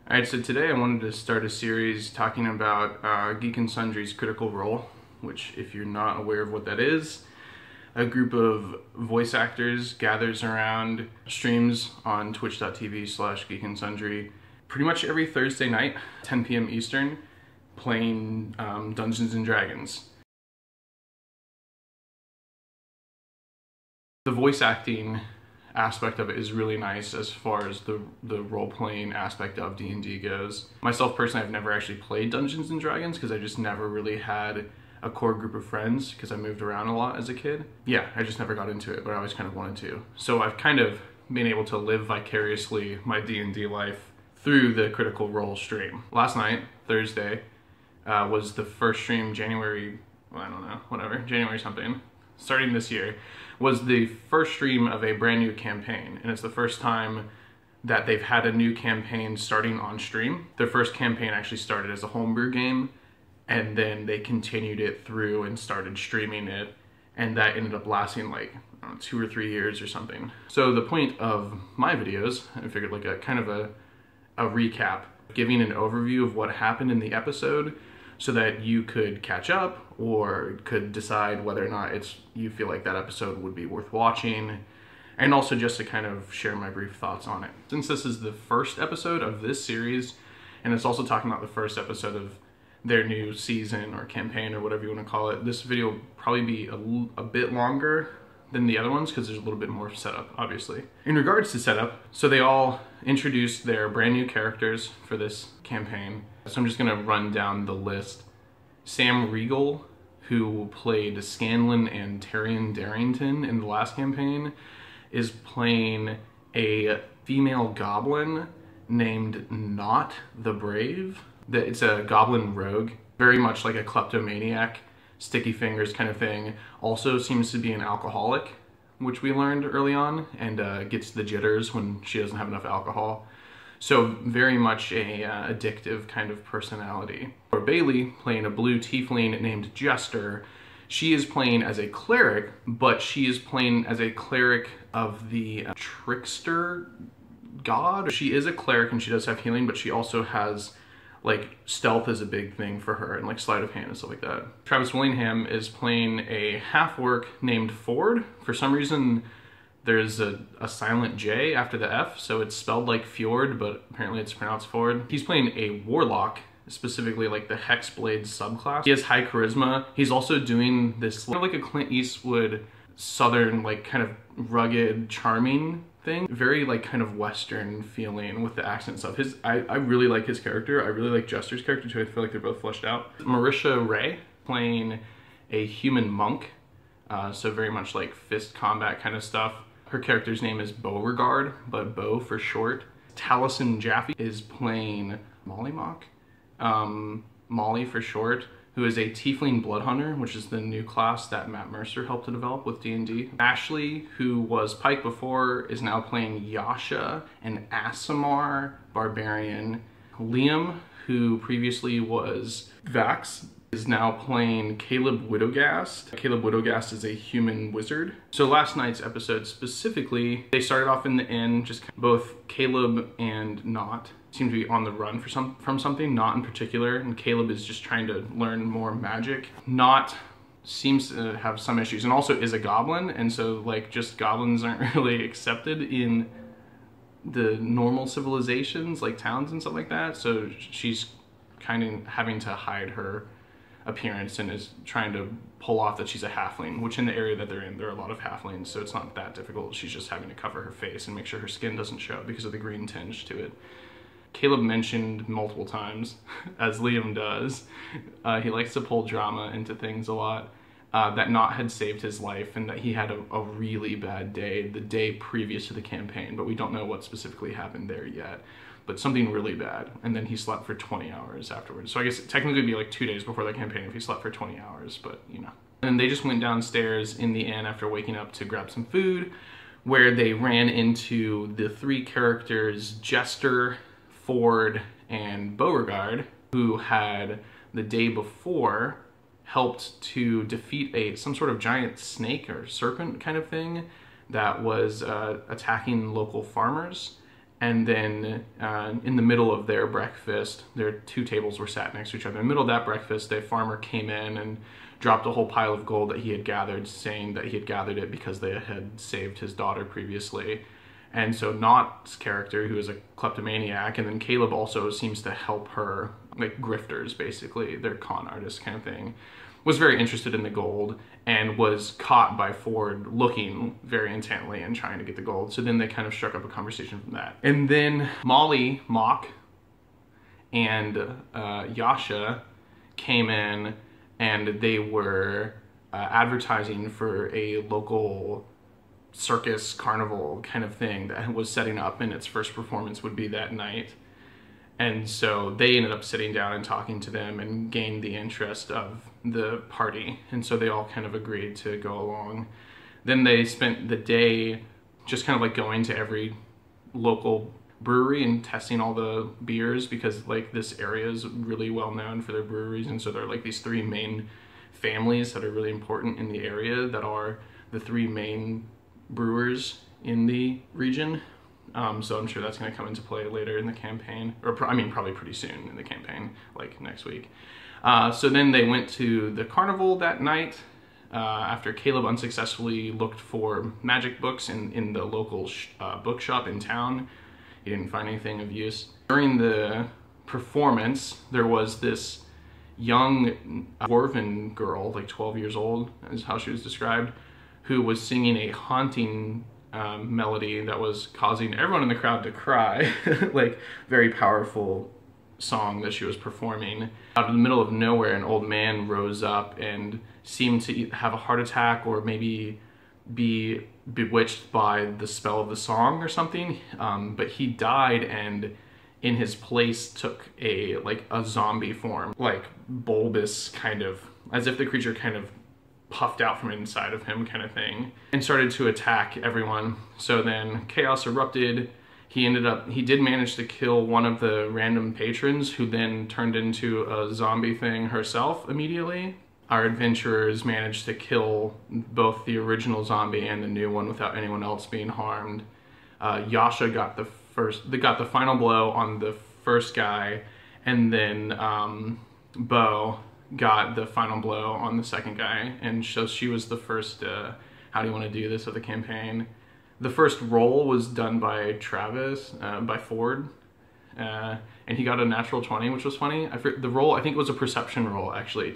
Alright, so today I wanted to start a series talking about Geek and Sundry's Critical Role, which, if you're not aware of what that is, a group of voice actors gathers around streams on twitch.tv/Geek and Sundry pretty much every Thursday night, 10 p.m. Eastern, playing Dungeons and Dragons. The voice acting aspect of it is really nice as far as the role-playing aspect of D&D goes. Myself personally, I've never actually played Dungeons and Dragons because I just never really had a core group of friends because I moved around a lot as a kid. Yeah, I just never got into it, but I always kind of wanted to. So I've kind of been able to live vicariously my D&D life through the Critical Role stream. Last night, Thursday, was the first stream, January, well, I don't know, whatever, January something, starting this year, was the first stream of a brand new campaign, and it's the first time that they've had a new campaign starting on stream. Their first campaign actually started as a homebrew game, and then they continued it through and started streaming it, and that ended up lasting like, I don't know, 2 or 3 years or something. So the point of my videos, I figured like a kind of a recap, giving an overview of what happened in the episode so that you could catch up or could decide whether or not you feel like that episode would be worth watching, and also just to kind of share my brief thoughts on it. Since this is the first episode of this series, and it's also talking about the first episode of their new season or campaign or whatever you want to call it, this video will probably be a bit longer than the other ones because there's a little bit more setup, obviously. In regards to setup, so they all introduced their brand new characters for this campaign. So I'm just gonna run down the list. Sam Riegel, who played Scanlan and Tyrion Darrington in the last campaign, is playing a female goblin named Not the Brave. It's a goblin rogue, very much like a kleptomaniac, sticky fingers kind of thing. Also seems to be an alcoholic, which we learned early on, and gets the jitters when she doesn't have enough alcohol. So very much a addictive kind of personality. Or Bailey, playing a blue tiefling named Jester, she is playing as a cleric, but she is playing as a cleric of the trickster god. She is a cleric and she does have healing, but she also has like stealth is a big thing for her, and like sleight of hand and stuff like that. Travis Willingham is playing a half-orc named Ford. For some reason, there's a silent J after the F, so it's spelled like Fjord, but apparently it's pronounced Ford. He's playing a warlock, specifically like the Hexblade subclass. He has high charisma. He's also doing this kind of like a Clint Eastwood southern, like kind of rugged, charming thing. Very like kind of Western feeling with the accent stuff. I really like his character. I really like Jester's character too. I feel like they're both fleshed out. Marisha Ray playing a human monk. So very much like fist combat kind of stuff. Her character's name is Beauregard, but Beau for short. Taliesin Jaffe is playing Mollymock, Molly for short, who is a tiefling blood hunter, which is the new class that Matt Mercer helped to develop with D&D. Ashley, who was Pike before, is now playing Yasha, an Aasimar barbarian. Liam, who previously was Vax, is now playing Caleb Widogast. Caleb Widogast is a human wizard. So last night's episode specifically, they started off in the inn, just both Caleb and Not seem to be on the run from something, Not in particular, and Caleb is just trying to learn more magic. Not seems to have some issues, and also is a goblin, and so like just goblins aren't really accepted in the normal civilizations, like towns and stuff like that, so she's kind of having to hide her appearance and is trying to pull off that she's a halfling, which in the area that they're in, there are a lot of halflings, so it's not that difficult. She's just having to cover her face and make sure her skin doesn't show because of the green tinge to it. Caleb mentioned multiple times, as Liam does, he likes to pull drama into things a lot, that Not had saved his life and that he had a really bad day the day previous to the campaign, but we don't know what specifically happened there yet. But something really bad, and then he slept for 20 hours afterwards. So I guess it technically would be like 2 days before the campaign if he slept for 20 hours, but you know. And they just went downstairs in the inn after waking up to grab some food, where they ran into the 3 characters, Jester, Ford, and Beauregard, who had the day before helped to defeat some sort of giant snake or serpent kind of thing that was attacking local farmers. And then in the middle of their breakfast, their two tables were sat next to each other. In the middle of that breakfast, a farmer came in and dropped a whole pile of gold that he had gathered, saying that he had gathered it because they had saved his daughter previously. And so Nott's character, who is a kleptomaniac, and then Caleb also seems to help her, like grifters basically, they're con artists kind of thing, was very interested in the gold and was caught by Ford looking very intently and trying to get the gold. So then they kind of struck up a conversation from that. And then Molly, Mock, and Yasha came in, and they were advertising for a local circus carnival kind of thing that was setting up, and its first performance would be that night. And so they ended up sitting down and talking to them and gained the interest of the party. And so they all kind of agreed to go along. Then they spent the day just kind of like going to every local brewery and testing all the beers, because like this area is really well known for their breweries. And so there are like these three main families that are really important in the area that are the three main brewers in the region. So I'm sure that's going to come into play later in the campaign, or I mean probably pretty soon in the campaign, like next week. So then they went to the carnival that night after Caleb unsuccessfully looked for magic books in the local bookshop in town. He didn't find anything of use. During the performance, there was this young dwarven girl, like 12 years old is how she was described, who was singing a haunting melody that was causing everyone in the crowd to cry. Like, very powerful song that she was performing. Out of the middle of nowhere, an old man rose up and seemed to have a heart attack or maybe be bewitched by the spell of the song or something. But he died, and in his place took a zombie form, like bulbous, kind of, as if the creature kind of puffed out from inside of him kind of thing, and started to attack everyone. So then chaos erupted. He did manage to kill one of the random patrons, who then turned into a zombie thing herself immediately. Our adventurers managed to kill both the original zombie and the new one without anyone else being harmed. Yasha got the final blow on the first guy, and then Bo got the final blow on the second guy, and so she was the first how do you want to do this of the campaign. The first roll was done by Travis, by Ford, and he got a natural 20, which was funny. The roll, I think it was a perception roll actually,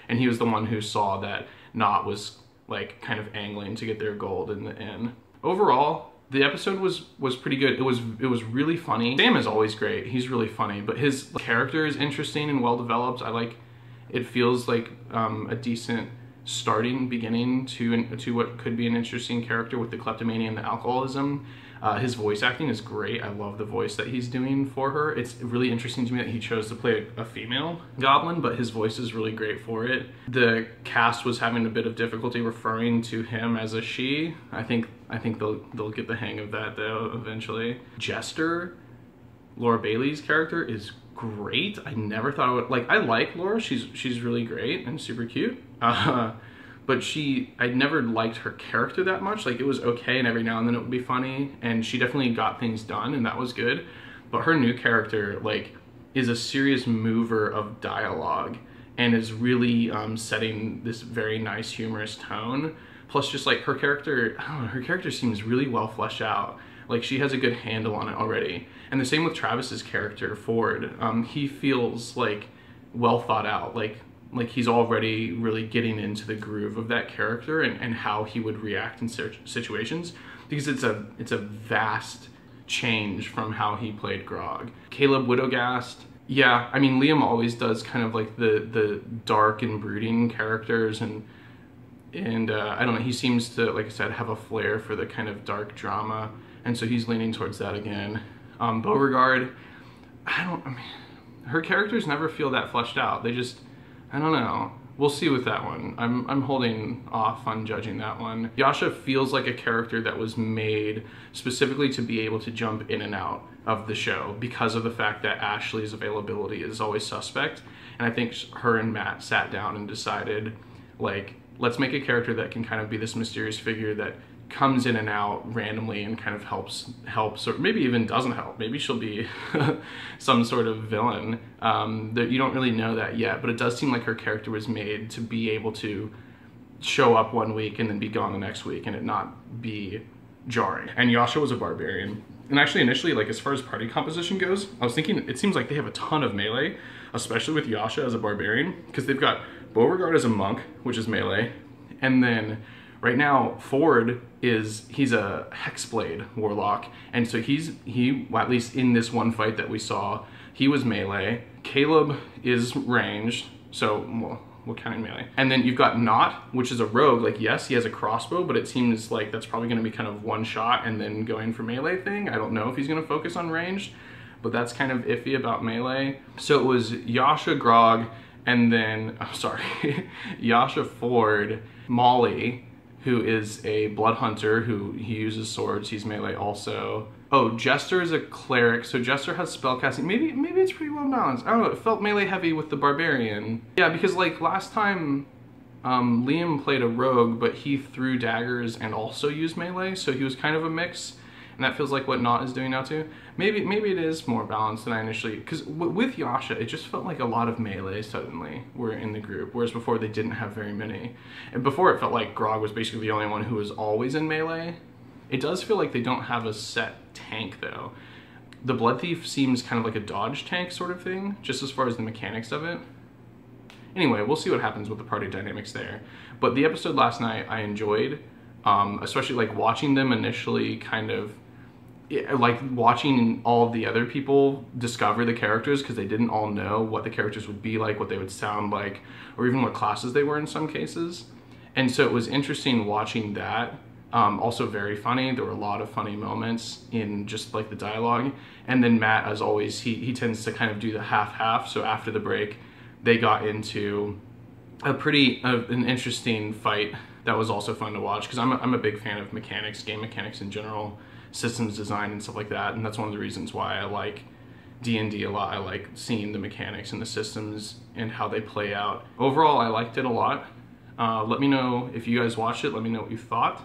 and he was the one who saw that Nott was like kind of angling to get their gold in the end. Overall, the episode was pretty good. It was really funny. Sam is always great. He's really funny, but his character is interesting and well developed. It feels like a decent beginning to what could be an interesting character with the kleptomania and the alcoholism. His voice acting is great. I love the voice that he's doing for her. It's really interesting to me that he chose to play a female goblin, but his voice is really great for it. The cast was having a bit of difficulty referring to him as a she. I think they'll get the hang of that though eventually. Jester, Laura Bailey's character, is great. I never thought I would I like Laura. She's really great and super cute. But I never liked her character that much. Like, it was okay, and every now and then it would be funny, and she definitely got things done, and that was good. But her new character, is a serious mover of dialogue, and is really setting this very nice, humorous tone. Plus, just her character, I don't know, her character seems really well fleshed out. Like, she has a good handle on it already. And the same with Travis's character, Ford. He feels well thought out. Like he's already really getting into the groove of that character and how he would react in situations, because it's a vast change from how he played Grog. Caleb Widogast, yeah, I mean, Liam always does kind of the dark and brooding characters, and I don't know, he seems to, like I said, have a flair for the kind of dark drama, and so he's leaning towards that again. Beauregard, her characters never feel that fleshed out. They just, I don't know. We'll see with that one. I'm holding off on judging that one. Yasha feels like a character that was made specifically to be able to jump in and out of the show because of the fact that Ashley's availability is always suspect. And I think her and Matt sat down and decided, let's make a character that can kind of be this mysterious figure that comes in and out randomly and kind of helps, or maybe even doesn't help. Maybe she'll be some sort of villain. That you don't really know that yet, but it does seem like her character was made to be able to show up one week and then be gone the next week and it not be jarring. And Yasha was a barbarian. And actually initially, like as far as party composition goes, I was thinking it seems like they have a ton of melee, especially with Yasha as a barbarian, because they've got Beauregard as a monk, which is melee, and then right now Ford he's a Hexblade warlock, and so well, at least in this one fight that we saw, he was melee. Caleb is ranged, so well, we're counting melee. And then you've got Knot, which is a rogue. Like, yes, he has a crossbow, but it seems like that's probably gonna be kind of one shot and then going for melee thing. I don't know if he's gonna focus on ranged, but that's kind of iffy about melee. So it was Yasha, Grog, and then, oh, sorry, Yasha, Ford, Molly, who is a blood hunter who he uses swords, he's melee also. Oh, Jester is a cleric, so Jester has spellcasting. Maybe it's pretty well balanced. I don't know, it felt melee heavy with the barbarian. Yeah, because like last time, Liam played a rogue, but he threw daggers and also used melee, so he was kind of a mix. And that feels like what Knot is doing now too. Maybe it is more balanced than I initially, because with Yasha, it just felt like a lot of melee suddenly were in the group, whereas before they didn't have very many. And before it felt like Grog was basically the only one who was always in melee. It does feel like they don't have a set tank though. The Blood Thief seems kind of like a dodge tank sort of thing, just as far as the mechanics of it. Anyway, we'll see what happens with the party dynamics there. But the episode last night I enjoyed, especially like watching them initially kind of, like watching all of the other people discover the characters, because they didn't all know what the characters would be like, what they would sound like, or even what classes they were in some cases. And so it was interesting watching that. Also very funny. There were a lot of funny moments in just like the dialogue. And then Matt, as always, he tends to kind of do the half-half. So after the break, they got into an interesting fight that was also fun to watch, because I'm a big fan of mechanics, game mechanics in general, systems design and stuff like that, and that's one of the reasons why I like D&D a lot. I like seeing the mechanics and the systems and how they play out. Overall, I liked it a lot. Let me know if you guys watched it. Let me know what you thought.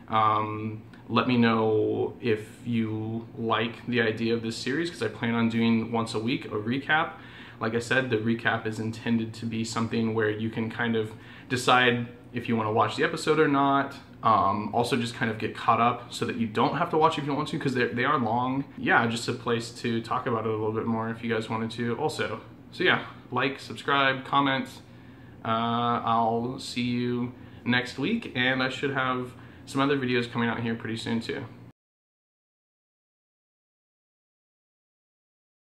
Let me know if you like the idea of this series, because I plan on doing once a week a recap. Like I said, the recap is intended to be something where you can kind of decide if you want to watch the episode or not. Also just kind of get caught up so that you don't have to watch if you don't want to, because they are long. Yeah, just a place to talk about it a little bit more if you guys wanted to also. So yeah, like, subscribe, comment. I'll see you next week, and I should have some other videos coming out here pretty soon too.